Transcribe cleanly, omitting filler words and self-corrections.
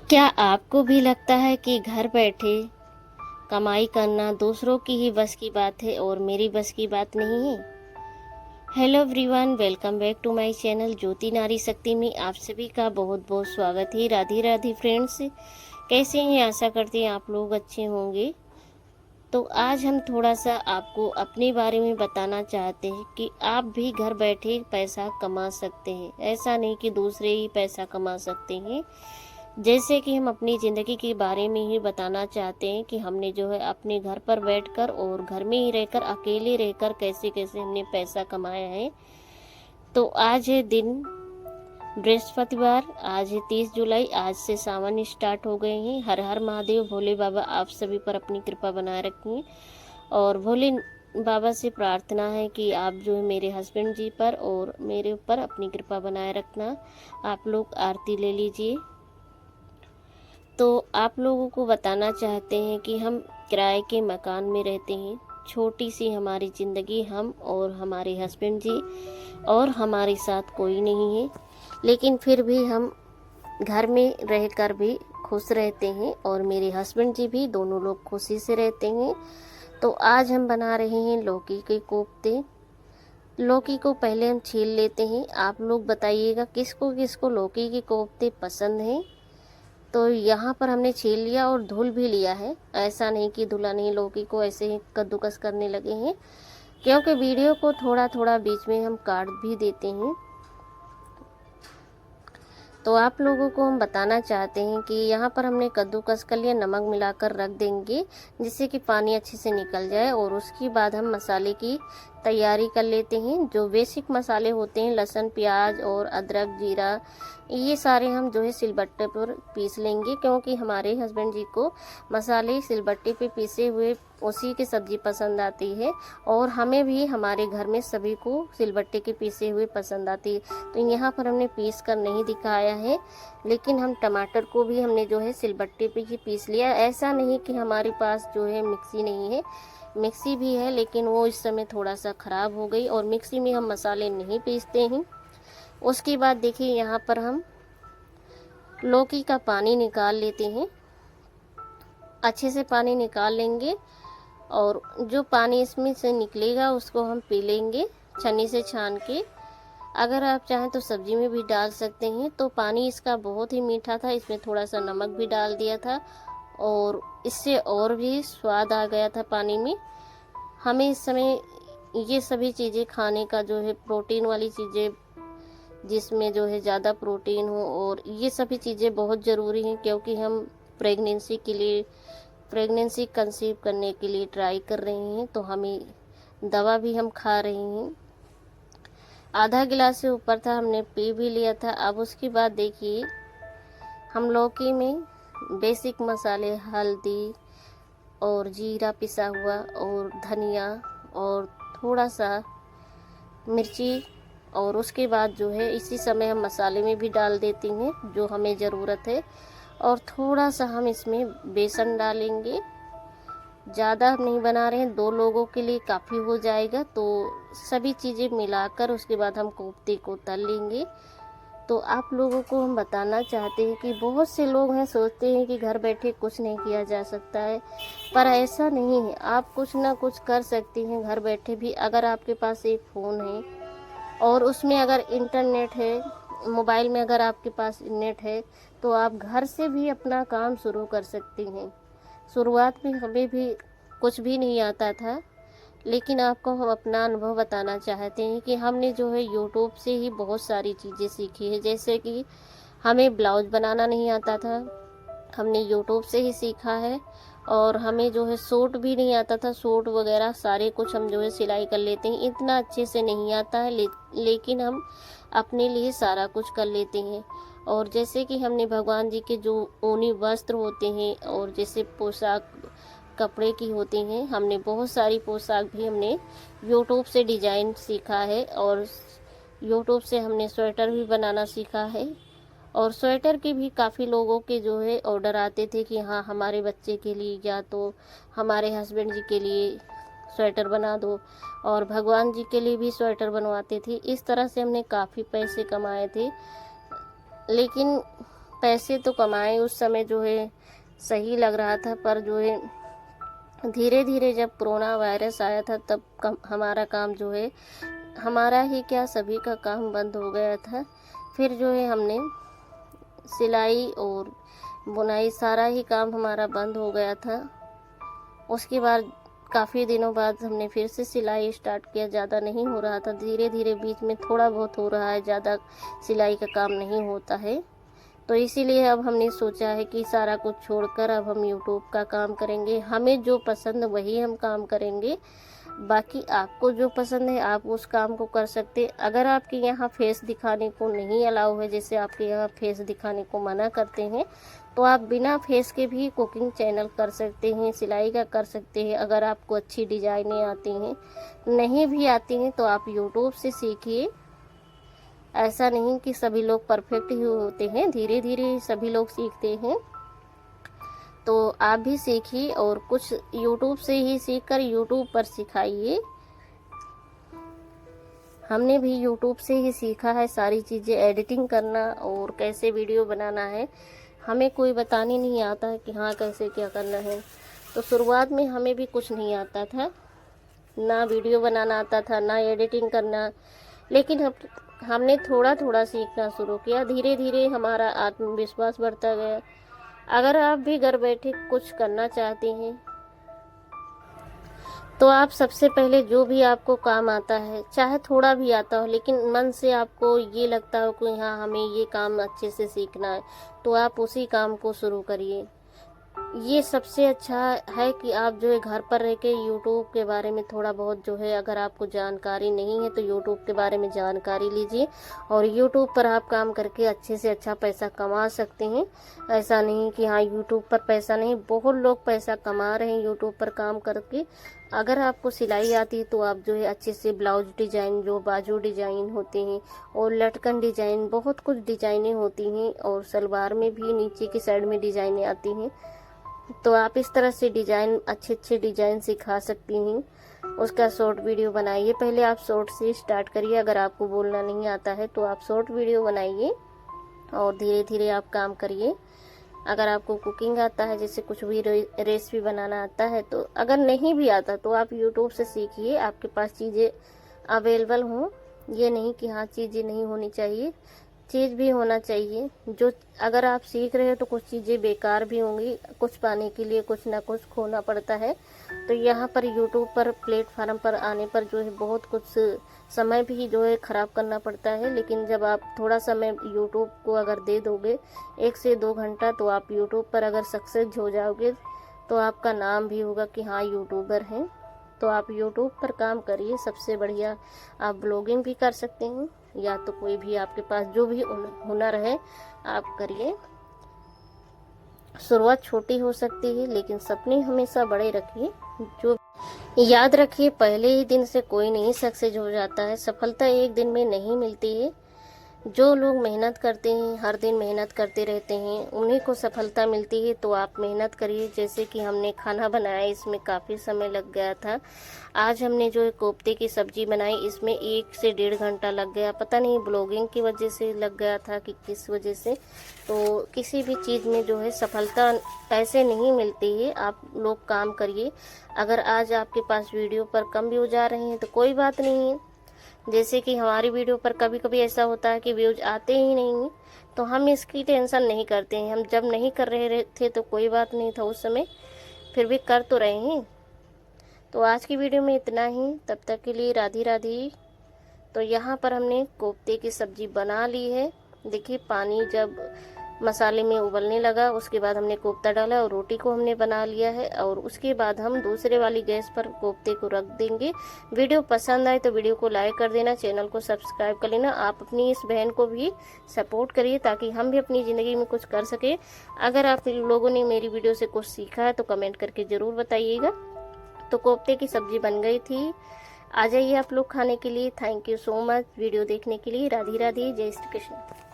क्या आपको भी लगता है कि घर बैठे कमाई करना दूसरों की ही बस की बात है और मेरी बस की बात नहीं है? Hello everyone, welcome back to my channel Jyoti Nari Shakti में आप सभी का बहुत बहुत स्वागत है। राधे राधे फ्रेंड्स, कैसे हैं? आशा करते हैं आप लोग अच्छे होंगे। तो आज हम थोड़ा सा आपको अपने बारे में बताना चाहते हैं कि आप भी घर बैठे पैसा कमा सकते हैं। ऐसा नहीं कि दूसरे ही पैसा कमा सकते हैं। जैसे कि हम अपनी ज़िंदगी के बारे में ही बताना चाहते हैं कि हमने जो है अपने घर पर बैठकर और घर में ही रहकर अकेले रहकर कैसे कैसे हमने पैसा कमाया है। तो आज है दिन बृहस्पतिवार, आज है 30 जुलाई। आज से सावन स्टार्ट हो गए हैं। हर हर महादेव। भोले बाबा आप सभी पर अपनी कृपा बनाए रखें और भोले बाबा से प्रार्थना है कि आप जो है मेरे हस्बैंड जी पर और मेरे ऊपर अपनी कृपा बनाए रखना। आप लोग आरती ले लीजिए। तो आप लोगों को बताना चाहते हैं कि हम किराए के मकान में रहते हैं। छोटी सी हमारी ज़िंदगी, हम और हमारे हस्बैंड जी, और हमारे साथ कोई नहीं है, लेकिन फिर भी हम घर में रहकर भी खुश रहते हैं और मेरे हस्बैंड जी भी, दोनों लोग खुशी से रहते हैं। तो आज हम बना रहे हैं लौकी के कोफ्ते। लौकी को पहले हम छील लेते हैं। आप लोग बताइएगा किसको किसको लौकी के कोफ्ते पसंद हैं। तो यहाँ पर हमने छील लिया और धुल भी लिया है। ऐसा नहीं कि धुला नहीं, लौकी को ऐसे ही कद्दूकस करने लगे हैं, क्योंकि वीडियो को थोड़ा थोड़ा बीच में हम काट भी देते हैं। तो आप लोगों को हम बताना चाहते हैं कि यहाँ पर हमने कद्दूकस कर लिया, नमक मिलाकर रख देंगे जिससे कि पानी अच्छे से निकल जाए। और उसके बाद हम मसाले की तैयारी कर लेते हैं। जो बेसिक मसाले होते हैं, लहसुन, प्याज और अदरक, जीरा, ये सारे हम जो है सिलबट्टे पर पीस लेंगे, क्योंकि हमारे हस्बैंड जी को मसाले सिलबट्टे पे पीसे हुए उसी की सब्ज़ी पसंद आती है और हमें भी, हमारे घर में सभी को सिलबट्टे के पीसे हुए पसंद आती है। तो यहाँ पर हमने पीस कर नहीं दिखाया है, लेकिन हम टमाटर को भी हमने जो है सिलबट्टे पे ही पीस लिया। ऐसा नहीं कि हमारे पास जो है मिक्सी नहीं है, मिक्सी भी है, लेकिन वो इस समय थोड़ा सा ख़राब हो गई और मिक्सी में हम मसाले नहीं पीसते हैं। उसके बाद देखिए यहाँ पर हम लौकी का पानी निकाल लेते हैं। अच्छे से पानी निकाल लेंगे और जो पानी इसमें से निकलेगा उसको हम पी लेंगे छन्नी से छान के। अगर आप चाहें तो सब्जी में भी डाल सकते हैं। तो पानी इसका बहुत ही मीठा था, इसमें थोड़ा सा नमक भी डाल दिया था और इससे और भी स्वाद आ गया था पानी में। हमें इस समय ये सभी चीज़ें खाने का जो है, प्रोटीन वाली चीज़ें जिसमें जो है ज़्यादा प्रोटीन हो, और ये सभी चीज़ें बहुत ज़रूरी हैं, क्योंकि हम प्रेगनेंसी कंसीव करने के लिए ट्राई कर रहे हैं। तो हमें दवा भी हम खा रहे हैं। आधा गिलास से ऊपर था, हमने पी भी लिया था। अब उसके बाद देखिए हम लौकी में बेसिक मसाले, हल्दी और जीरा पिसा हुआ और धनिया और थोड़ा सा मिर्ची, और उसके बाद जो है इसी समय हम मसाले में भी डाल देते हैं जो हमें ज़रूरत है। और थोड़ा सा हम इसमें बेसन डालेंगे। ज़्यादा हम नहीं बना रहे हैं, 2 लोगों के लिए काफ़ी हो जाएगा। तो सभी चीज़ें मिलाकर उसके बाद हम कोफ्ते को तल लेंगे। तो आप लोगों को हम बताना चाहते हैं कि बहुत से लोग हैं सोचते हैं कि घर बैठे कुछ नहीं किया जा सकता है, पर ऐसा नहीं है। आप कुछ ना कुछ कर सकती हैं घर बैठे भी। अगर आपके पास एक फ़ोन है और उसमें अगर इंटरनेट है, मोबाइल में अगर आपके पास नेट है, तो आप घर से भी अपना काम शुरू कर सकती हैं। शुरुआत में हमें भी कुछ भी नहीं आता था, लेकिन आपको हम अपना अनुभव बताना चाहते हैं कि हमने जो है यूट्यूब से ही बहुत सारी चीज़ें सीखी है। जैसे कि हमें ब्लाउज बनाना नहीं आता था, हमने यूट्यूब से ही सीखा है। और हमें जो है सूट भी नहीं आता था, सूट वगैरह सारे कुछ हम जो है सिलाई कर लेते हैं। इतना अच्छे से नहीं आता है, लेकिन हम अपने लिए सारा कुछ कर लेते हैं। और जैसे कि हमने भगवान जी के जो ऊनी वस्त्र होते हैं और जैसे पोशाक कपड़े की होती हैं, हमने बहुत सारी पोशाक भी हमने यूट्यूब से डिज़ाइन सीखा है। और यूट्यूब से हमने स्वेटर भी बनाना सीखा है। और स्वेटर के भी काफ़ी लोगों के जो है ऑर्डर आते थे कि हाँ हमारे बच्चे के लिए या तो हमारे हस्बैंड जी के लिए स्वेटर बना दो, और भगवान जी के लिए भी स्वेटर बनवाते थे। इस तरह से हमने काफ़ी पैसे कमाए थे। लेकिन पैसे तो कमाए उस समय जो है सही लग रहा था, पर जो है धीरे धीरे जब कोरोना वायरस आया था तब हमारा काम जो है, हमारा ही क्या सभी का काम बंद हो गया था। फिर जो है हमने सिलाई और बुनाई सारा ही काम हमारा बंद हो गया था। उसके बाद काफ़ी दिनों बाद हमने फिर से सिलाई स्टार्ट किया। ज़्यादा नहीं हो रहा था, धीरे धीरे बीच में थोड़ा बहुत हो रहा है, ज़्यादा सिलाई का काम नहीं होता है। तो इसीलिए अब हमने सोचा है कि सारा कुछ छोड़कर अब हम यूट्यूब का काम करेंगे। हमें जो पसंद वही हम काम करेंगे, बाकी आपको जो पसंद है आप उस काम को कर सकते। अगर आपके यहाँ फेस दिखाने को नहीं अलाउ है, जैसे आपके यहाँ फेस दिखाने को मना करते हैं, तो आप बिना फेस के भी कुकिंग चैनल कर सकते हैं, सिलाई का कर सकते हैं। अगर आपको अच्छी डिजाइनें आती हैं, नहीं भी आती हैं तो आप यूट्यूब से सीखिए। ऐसा नहीं कि सभी लोग परफेक्ट ही होते हैं, धीरे धीरे सभी लोग सीखते हैं। तो आप भी सीखिए और कुछ यूट्यूब से ही सीखकर यूट्यूब पर सिखाइए। हमने भी यूट्यूब से ही सीखा है सारी चीज़ें, एडिटिंग करना और कैसे वीडियो बनाना है। हमें कोई बताने नहीं आता है कि हाँ कैसे क्या करना है। तो शुरुआत में हमें भी कुछ नहीं आता था, ना वीडियो बनाना आता था, ना एडिटिंग करना। लेकिन हमने थोड़ा थोड़ा सीखना शुरू किया, धीरे धीरे हमारा आत्मविश्वास बढ़ता गया। अगर आप भी घर बैठे कुछ करना चाहते हैं तो आप सबसे पहले जो भी आपको काम आता है, चाहे थोड़ा भी आता हो, लेकिन मन से आपको ये लगता हो कि हाँ हमें ये काम अच्छे से सीखना है, तो आप उसी काम को शुरू करिए। ये सबसे अच्छा है कि आप जो है घर पर रह के यूट्यूब के बारे में थोड़ा बहुत जो है, अगर आपको जानकारी नहीं है तो यूट्यूब के बारे में जानकारी लीजिए और यूट्यूब पर आप काम करके अच्छे से अच्छा पैसा कमा सकते हैं। ऐसा नहीं कि हाँ यूट्यूब पर पैसा नहीं, बहुत लोग पैसा कमा रहे हैं यूट्यूब पर काम करके। अगर आपको सिलाई आती है तो आप जो है अच्छे से ब्लाउज डिजाइन, जो बाजू डिजाइन होते हैं और लटकन डिजाइन, बहुत कुछ डिजाइनें होती हैं और सलवार में भी नीचे की साइड में डिजाइनें आती हैं, तो आप इस तरह से डिजाइन, अच्छे अच्छे डिजाइन सिखा सकती हैं। उसका शॉर्ट वीडियो बनाइए। पहले आप शॉर्ट से स्टार्ट करिए। अगर आपको बोलना नहीं आता है तो आप शॉर्ट वीडियो बनाइए और धीरे धीरे आप काम करिए। अगर आपको कुकिंग आता है, जैसे कुछ भी रेसिपी बनाना आता है, तो अगर नहीं भी आता तो आप यूट्यूब से सीखिए। आपके पास चीज़ें अवेलेबल हों, ये नहीं कि हाँ चीज़ें नहीं होनी चाहिए, चीज़ भी होना चाहिए। जो अगर आप सीख रहे हो तो कुछ चीज़ें बेकार भी होंगी, कुछ पाने के लिए कुछ ना कुछ खोना पड़ता है। तो यहाँ पर यूट्यूब पर प्लेटफार्म पर आने पर जो है बहुत कुछ समय भी जो है ख़राब करना पड़ता है। लेकिन जब आप थोड़ा समय यूट्यूब को अगर दे दोगे, 1 से 2 घंटा, तो आप यूट्यूब पर अगर सक्सेस हो जाओगे तो आपका नाम भी होगा कि हाँ यूट्यूबर हैं। तो आप यूट्यूब पर काम करिए। सबसे बढ़िया आप ब्लॉगिंग भी कर सकते हैं, या तो कोई भी आपके पास जो भी हुनर है आप करिए। शुरुआत छोटी हो सकती है लेकिन सपने हमेशा बड़े रखिए। जो याद रखिए, पहले ही दिन से कोई नहीं सक्सेस हो जाता है। सफलता एक दिन में नहीं मिलती है। जो लोग मेहनत करते हैं, हर दिन मेहनत करते रहते हैं, उन्हीं को सफलता मिलती है। तो आप मेहनत करिए। जैसे कि हमने खाना बनाया, इसमें काफ़ी समय लग गया था। आज हमने जो है कोफ्ते की सब्जी बनाई, इसमें 1 से 1.5 घंटा लग गया। पता नहीं ब्लॉगिंग की वजह से लग गया था कि किस वजह से। तो किसी भी चीज़ में जो है सफलता ऐसे नहीं मिलती है। आप लोग काम करिए। अगर आज आपके पास वीडियो पर कम व्यूज आ रहे हैं तो कोई बात नहीं है। जैसे कि हमारी वीडियो पर कभी कभी ऐसा होता है कि व्यूज आते ही नहीं हैं, तो हम इसकी टेंशन नहीं करते हैं। हम जब नहीं कर रहे थे तो कोई बात नहीं था उस समय, फिर भी कर तो रहे हैं। तो आज की वीडियो में इतना ही। तब तक के लिए राधे राधे। तो यहाँ पर हमने कोफ्ते की सब्जी बना ली है। देखिए पानी जब मसाले में उबलने लगा, उसके बाद हमने कोफ्ता डाला और रोटी को हमने बना लिया है। और उसके बाद हम दूसरे वाली गैस पर कोफ्ते को रख देंगे। वीडियो पसंद आए तो वीडियो को लाइक कर देना, चैनल को सब्सक्राइब कर लेना। आप अपनी इस बहन को भी सपोर्ट करिए ताकि हम भी अपनी ज़िंदगी में कुछ कर सके। अगर आप लोगों ने मेरी वीडियो से कुछ सीखा है तो कमेंट करके ज़रूर बताइएगा। तो कोफ्ते की सब्जी बन गई थी। आ जाइए आप लोग खाने के लिए। Thank you so much video देखने के लिए। राधे राधे, जय श्री कृष्ण।